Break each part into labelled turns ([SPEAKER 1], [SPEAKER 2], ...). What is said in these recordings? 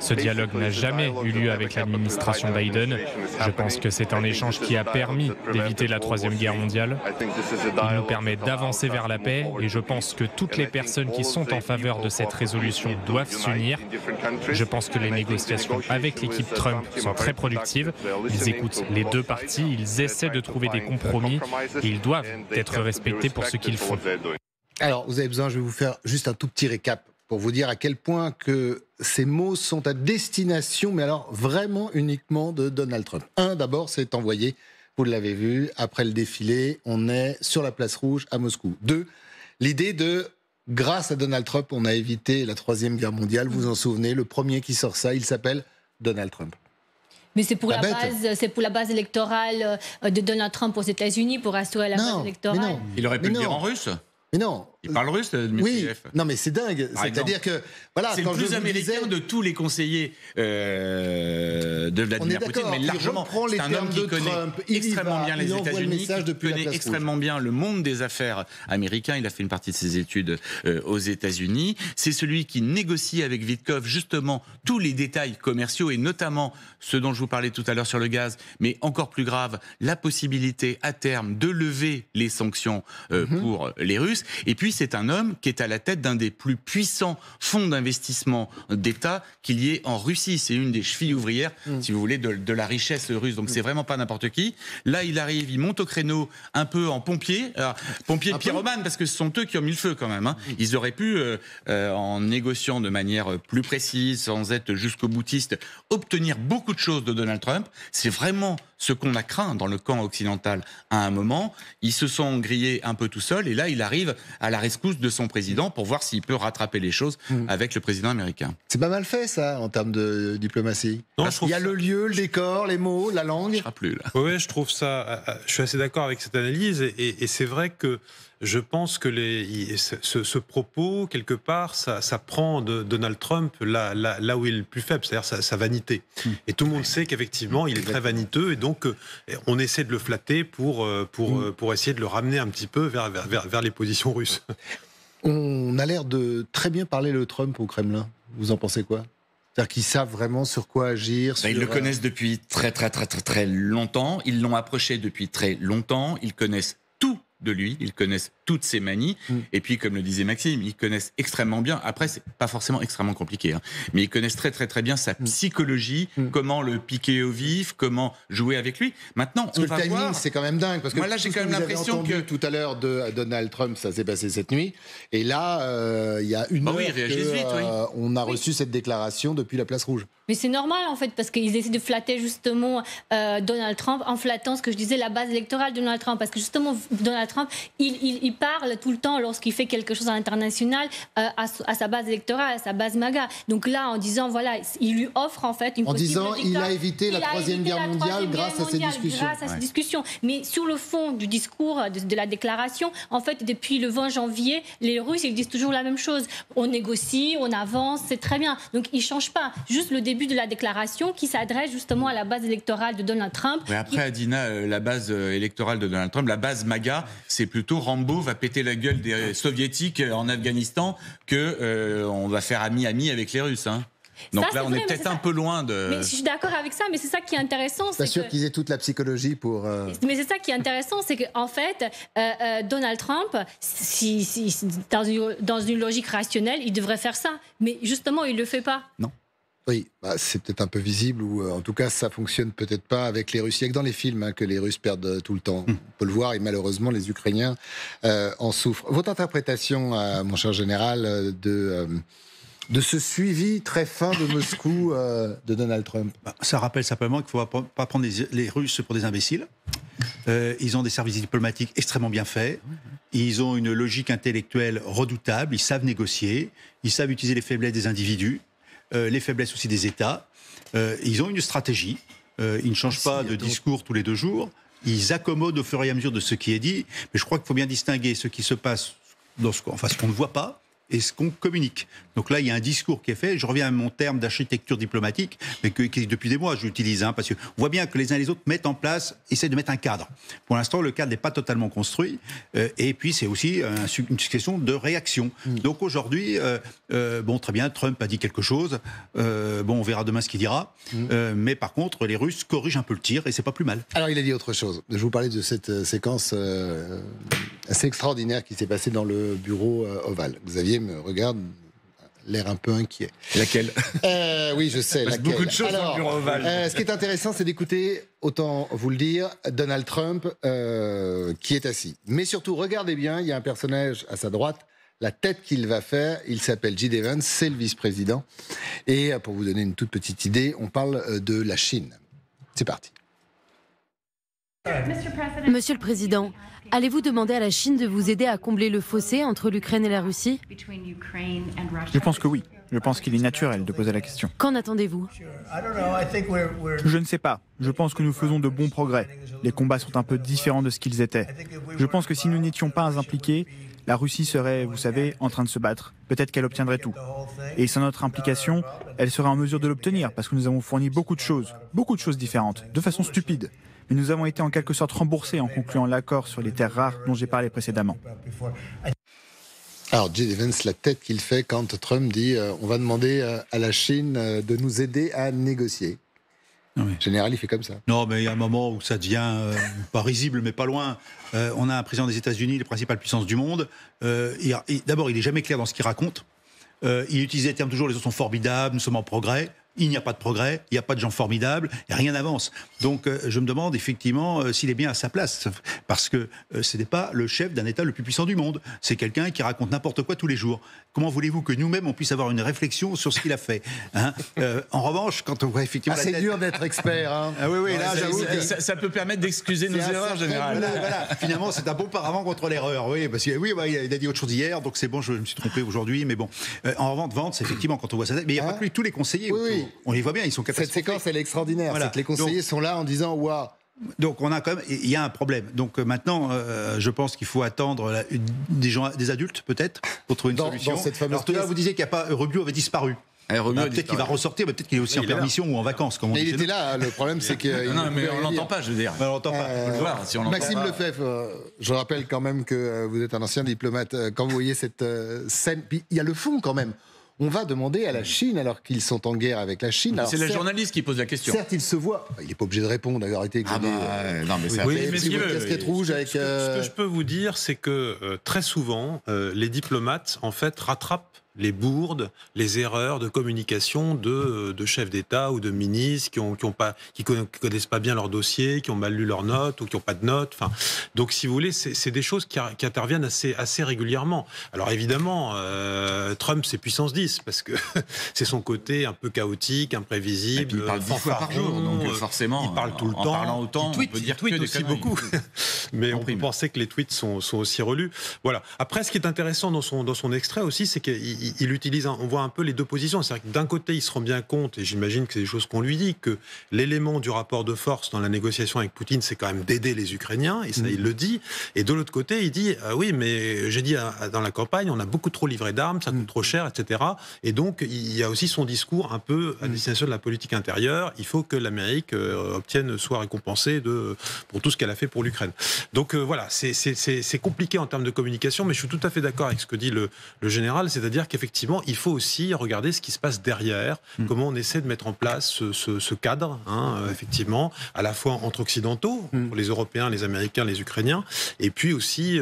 [SPEAKER 1] Ce dialogue n'a jamais eu lieu avec l'administration Biden. Je pense que c'est un échange qui a permis d'éviter la Troisième Guerre mondiale. Il nous permet d'avancer vers la paix et je pense que toutes les personnes qui sont en faveur de cette résolution doivent s'unir. Je pense que les négociations avec l'équipe Trump sont très productives. Ils écoutent les deux parties, ils essaient de trouver des compromis et ils doivent être respectés pour ce qu'ils font.
[SPEAKER 2] Alors, vous avez besoin, je vais vous faire juste un tout petit récap pour vous dire à quel point que ces mots sont à destination, mais alors vraiment uniquement de Donald Trump. D'abord, c'est envoyé, vous l'avez vu, après le défilé, on est sur la place rouge à Moscou. 2, l'idée de, grâce à Donald Trump, on a évité la Troisième Guerre mondiale, vous vous en souvenez, le premier qui sort ça, il s'appelle Donald Trump.
[SPEAKER 3] Mais c'est pour la base électorale de Donald Trump aux États-Unis, pour assurer la base électorale.
[SPEAKER 4] Il aurait pu le dire en russe.
[SPEAKER 2] Mais non.
[SPEAKER 4] Il parle russe,
[SPEAKER 2] Dmitryev. Oui, non mais c'est dingue. C'est-à-dire que voilà,
[SPEAKER 4] c'est le plus américain de tous les conseillers de Vladimir Poutine, mais largement. C'est un homme qui connaît extrêmement bien les États-Unis, qui connaît extrêmement bien le monde des affaires américain. Il a fait une partie de ses études aux États-Unis. C'est celui qui négocie avec Witkoff justement tous les détails commerciaux et notamment ce dont je vous parlais tout à l'heure sur le gaz, mais encore plus grave, la possibilité à terme de lever les sanctions pour les Russes. Et puis c'est un homme qui est à la tête d'un des plus puissants fonds d'investissement d'État qu'il y ait en Russie. C'est une des chevilles ouvrières, si vous voulez, de la richesse russe. Donc c'est vraiment pas n'importe qui. Là, il arrive, il monte au créneau un peu en pompier. Alors, pompier pyromane, parce que ce sont eux qui ont mis le feu quand même. Hein. Ils auraient pu, en négociant de manière plus précise, sans être jusqu'au boutiste, obtenir beaucoup de choses de Donald Trump. C'est vraiment ce qu'on a craint dans le camp occidental à un moment. Ils se sont grillés un peu tout seuls et là, il arrive à la rescousse de son président pour voir s'il peut rattraper les choses avec le président américain.
[SPEAKER 2] C'est pas mal fait, ça, en termes de diplomatie.
[SPEAKER 5] Non,
[SPEAKER 2] il y a le lieu, le décor, les mots, la langue.
[SPEAKER 4] Je ne plus, là.
[SPEAKER 5] Oui, je trouve ça... Je suis assez d'accord avec cette analyse et c'est vrai que je pense que ce propos, quelque part, ça prend de Donald Trump là où il est le plus faible, c'est-à-dire sa vanité. Et tout le monde sait qu'effectivement, il est très vaniteux et donc on essaie de le flatter pour essayer de le ramener un petit peu vers les positions russes.
[SPEAKER 2] On a l'air de très bien parler le Trump au Kremlin. Vous en pensez quoi ? C'est-à-dire qu'ils savent vraiment sur quoi agir.
[SPEAKER 4] Ils le connaissent depuis très longtemps. Ils l'ont approché depuis très longtemps. Ils connaissent tout de lui, ils connaissent toutes ses manies, et puis comme le disait Maxime, ils connaissent extrêmement bien, après c'est pas forcément extrêmement compliqué, hein, mais ils connaissent très bien sa psychologie, comment le piquer au vif, comment jouer avec lui. Maintenant,
[SPEAKER 2] parce que le timing, c'est quand même dingue, parce que
[SPEAKER 4] moi là j'ai quand même l'impression que
[SPEAKER 2] tout à l'heure de Donald Trump, ça s'est passé cette nuit, et là il y a une heure on a reçu cette déclaration depuis la place rouge.
[SPEAKER 3] Mais c'est normal en fait, parce qu'ils essaient de flatter justement Donald Trump en flattant ce que je disais, la base électorale de Donald Trump, parce que justement Donald Trump, il parle tout le temps lorsqu'il fait quelque chose à l'international à sa base électorale, à sa base MAGA. Donc là, en disant, voilà, il lui offre en fait une possible victoire.
[SPEAKER 2] Il a évité la Troisième Guerre mondiale grâce à ces discussions.
[SPEAKER 3] Mais sur le fond du discours, de la déclaration, en fait, depuis le 20 janvier, les Russes, ils disent toujours la même chose. On négocie, on avance, c'est très bien. Donc ils ne changent pas. Juste le début de la déclaration qui s'adresse justement à la base électorale de Donald Trump.
[SPEAKER 4] Mais après, Adina, la base électorale de Donald Trump, la base MAGA, c'est plutôt Rambo va péter la gueule des soviétiques en Afghanistan que on va faire ami avec les Russes. Hein. Donc ça, là, on est peut-être un peu loin de...
[SPEAKER 3] Mais je suis d'accord avec ça, mais c'est ça qui est intéressant.
[SPEAKER 2] C'est sûr qu'ils aient toute la psychologie pour...
[SPEAKER 3] Mais c'est ça qui est intéressant, c'est qu'en fait, Donald Trump, dans une logique rationnelle, il devrait faire ça. Mais justement, il ne le fait pas.
[SPEAKER 4] Non.
[SPEAKER 2] Oui, c'est peut-être un peu visible, ou en tout cas, ça fonctionne peut-être pas avec les Russes. Il y a que dans les films que les Russes perdent tout le temps. On peut le voir, et malheureusement, les Ukrainiens en souffrent. Votre interprétation, mon cher général, de ce suivi très fin de Moscou de Donald Trump?
[SPEAKER 6] Ça rappelle simplement qu'il ne faut pas prendre les Russes pour des imbéciles. Ils ont des services diplomatiques extrêmement bien faits. Ils ont une logique intellectuelle redoutable. Ils savent négocier. Ils savent utiliser les faiblesses des individus. Les faiblesses aussi des États. Ils ont une stratégie. Ils ne changent pas de discours tous les 2 jours. Ils accommodent au fur et à mesure de ce qui est dit. Mais je crois qu'il faut bien distinguer ce qui se passe ce qu'on ne voit pas et ce qu'on communique. Donc là, il y a un discours qui est fait. Je reviens à mon terme d'architecture diplomatique, mais qui depuis des mois, j'utilise, parce qu'on voit bien que les uns et les autres mettent en place, essaient de mettre un cadre. Pour l'instant, le cadre n'est pas totalement construit. Et puis, c'est aussi une question de réaction. Donc aujourd'hui, très bien, Trump a dit quelque chose. On verra demain ce qu'il dira. Mais par contre, les Russes corrigent un peu le tir, et c'est pas plus mal.
[SPEAKER 2] Alors, il a dit autre chose. Je vous parlais de cette séquence assez extraordinaire qui s'est passée dans le bureau ovale. Xavier me regarde, l'air un peu inquiet.
[SPEAKER 4] Laquelle
[SPEAKER 2] Oui, je sais.
[SPEAKER 4] Il beaucoup de choses dans le bureau ovale.
[SPEAKER 2] Ce qui est intéressant, c'est d'écouter, autant vous le dire, Donald Trump qui est assis. Mais surtout, regardez bien, il y a un personnage à sa droite, la tête qu'il va faire, il s'appelle J.D. Vance, c'est le vice-président. Et pour vous donner une toute petite idée, on parle de la Chine. C'est parti.
[SPEAKER 7] Monsieur le Président, allez-vous demander à la Chine de vous aider à combler le fossé entre l'Ukraine et la Russie ?
[SPEAKER 8] Je pense que oui. Je pense qu'il est naturel de poser la question.
[SPEAKER 7] Qu'en attendez-vous ?
[SPEAKER 8] Je ne sais pas. Je pense que nous faisons de bons progrès. Les combats sont un peu différents de ce qu'ils étaient. Je pense que si nous n'étions pas impliqués, la Russie serait, vous savez, en train de se battre. Peut-être qu'elle obtiendrait tout. Et sans notre implication, elle serait en mesure de l'obtenir parce que nous avons fourni beaucoup de choses différentes, de façon stupide. Mais nous avons été en quelque sorte remboursés en concluant l'accord sur les terres rares dont j'ai parlé précédemment.
[SPEAKER 2] Alors, J.D. Vance, la tête qu'il fait quand Trump dit on va demander à la Chine de nous aider à négocier. En général, il fait comme ça.
[SPEAKER 6] Non, mais il y a un moment où ça devient pas risible, mais pas loin. On a un président des États-Unis, les principales puissances du monde. D'abord, il n'est jamais clair dans ce qu'il raconte. Il utilise les termes toujours, les autres sont formidables, nous sommes en progrès. Il n'y a pas de progrès, il n'y a pas de gens formidables, et rien n'avance. Donc je me demande effectivement s'il est bien à sa place, parce que ce n'est pas le chef d'un État le plus puissant du monde. C'est quelqu'un qui raconte n'importe quoi tous les jours. Comment voulez-vous que nous-mêmes, on puisse avoir une réflexion sur ce qu'il a fait, En revanche, quand on voit effectivement...
[SPEAKER 2] c'est dur d'être expert.
[SPEAKER 6] Ah oui, là, j'avoue que...
[SPEAKER 4] Ça peut permettre d'excuser nos erreurs, en général.
[SPEAKER 6] Voilà. Finalement, c'est un bon paravent contre l'erreur. Oui, parce que il a dit autre chose hier, donc c'est bon, je me suis trompé aujourd'hui, mais bon. En revanche, Vance, effectivement, quand on voit ça... Mais il n'y a pas que lui, tous les conseillers...
[SPEAKER 2] Oui.
[SPEAKER 6] On les voit bien, ils sont capables.
[SPEAKER 2] Cette séquence, elle est extraordinaire.
[SPEAKER 6] Voilà.
[SPEAKER 2] C'est que les conseillers sont là en disant waouh.
[SPEAKER 6] Donc on a quand même, il y a un problème. Donc maintenant, je pense qu'il faut attendre des adultes peut-être pour trouver une solution.
[SPEAKER 2] Dans cette fameuse
[SPEAKER 6] Alors tout à l'heure, vous disiez qu'il n'y a pas Rubio avait disparu. Peut-être qu'il va ressortir, mais peut-être qu'il est aussi en permission ou en vacances. Comme on dit.
[SPEAKER 2] Il était là. Le problème, c'est que
[SPEAKER 4] non, mais on l'entend pas, je veux dire.
[SPEAKER 6] On l'entend pas.
[SPEAKER 4] On le voir, si on
[SPEAKER 2] Maxime Lefebvre, je rappelle quand même que vous êtes un ancien diplomate. Quand vous voyez cette scène, puis il y a le fond quand même. On va demander à la Chine, alors qu'ils sont en guerre avec la Chine.
[SPEAKER 4] C'est le journaliste qui pose la question.
[SPEAKER 2] Certes, il se voit. Il n'est pas obligé de répondre, d'ailleurs. Arrêtez.
[SPEAKER 4] Non, mais ça.
[SPEAKER 5] Oui, mais
[SPEAKER 2] si votre casquette rouge avec.
[SPEAKER 5] Ce que je peux vous dire, c'est que très souvent, les diplomates, en fait, rattrapent les bourdes, les erreurs de communication de chefs d'État ou de ministres qui connaissent pas bien leur dossier, qui ont mal lu leurs notes ou qui n'ont pas de notes. Enfin, donc, si vous voulez, c'est des choses qui interviennent assez régulièrement. Alors évidemment, Trump, c'est puissance 10 parce que c'est son côté un peu chaotique, imprévisible.
[SPEAKER 4] Il parle 10 fois par jour, donc forcément.
[SPEAKER 5] Il parle tout le temps.
[SPEAKER 4] En parlant autant,
[SPEAKER 5] il tweet aussi beaucoup. Mais on peut penser que les tweets sont aussi relus. Voilà. Après, ce qui est intéressant dans son extrait aussi, c'est qu'il utilise, on voit un peu les deux positions. C'est-à-dire que d'un côté, il se rend bien compte, et j'imagine que c'est des choses qu'on lui dit, que l'élément du rapport de force dans la négociation avec Poutine, c'est quand même d'aider les Ukrainiens, et ça, il le dit. Et de l'autre côté, il dit, oui, mais j'ai dit dans la campagne, on a beaucoup trop livré d'armes, ça coûte trop cher, etc. Et donc, il y a aussi son discours un peu à destination de la politique intérieure. Il faut que l'Amérique soit récompensée pour tout ce qu'elle a fait pour l'Ukraine. Donc voilà, c'est compliqué en termes de communication, mais je suis tout à fait d'accord avec ce que dit le général, c'est-à-dire qu'effectivement, il faut aussi regarder ce qui se passe derrière, comment on essaie de mettre en place ce cadre, effectivement, à la fois entre occidentaux, pour les Européens, les Américains, les Ukrainiens, et puis aussi,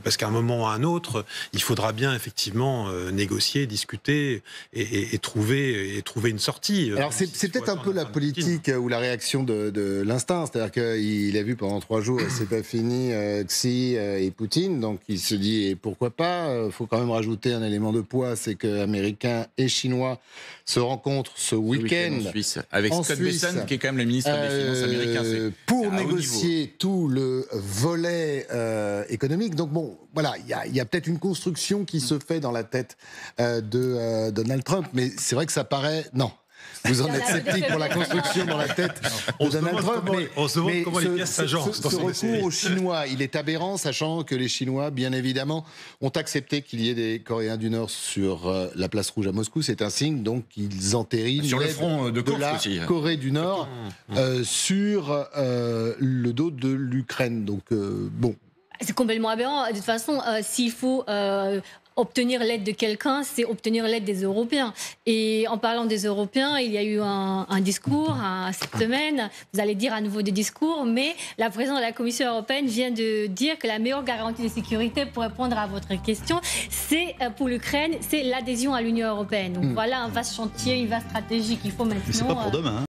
[SPEAKER 5] parce qu'à un moment ou à un autre, il faudra bien effectivement négocier, discuter et trouver une sortie.
[SPEAKER 2] Alors c'est peut-être un peu la politique ou la réaction de l'instinct, c'est-à-dire qu'il a vu pendant 3 jours, c'est pas fini, Xi et Poutine, donc il se dit, et pourquoi pas, il faut quand même rajouter un élément de poids, c'est que Américains et Chinois se rencontrent ce week-end
[SPEAKER 4] en Suisse, avec Scott Bessent, qui est quand même le ministre des Finances américain.
[SPEAKER 2] Pour négocier tout le volet économique. Donc bon, voilà, il y a peut-être une construction qui se fait dans la tête de Donald Trump, mais c'est vrai que ça paraît... Non. vous en êtes sceptique pour la construction dans la tête de Donald Trump.
[SPEAKER 5] On se demande comment les pièces s'agencent dans
[SPEAKER 2] ce recours aux Chinois, il est aberrant, sachant que les Chinois, bien évidemment, ont accepté qu'il y ait des Coréens du Nord sur la place rouge à Moscou. C'est un signe, donc, qu'ils entérinent
[SPEAKER 4] sur le front de
[SPEAKER 2] la
[SPEAKER 4] aussi.
[SPEAKER 2] Corée du Nord sur le dos de l'Ukraine. Donc, bon.
[SPEAKER 3] C'est complètement aberrant. De toute façon, s'il faut obtenir l'aide de quelqu'un, c'est obtenir l'aide des Européens. Et en parlant des Européens, il y a eu un discours cette semaine. Vous allez dire à nouveau des discours, mais la présidente de la Commission européenne vient de dire que la meilleure garantie de sécurité, pour répondre à votre question, c'est pour l'Ukraine, c'est l'adhésion à l'Union européenne. Donc voilà un vaste chantier, une vaste stratégie qu'il faut maintenant.
[SPEAKER 6] Mais c'est pas pour demain.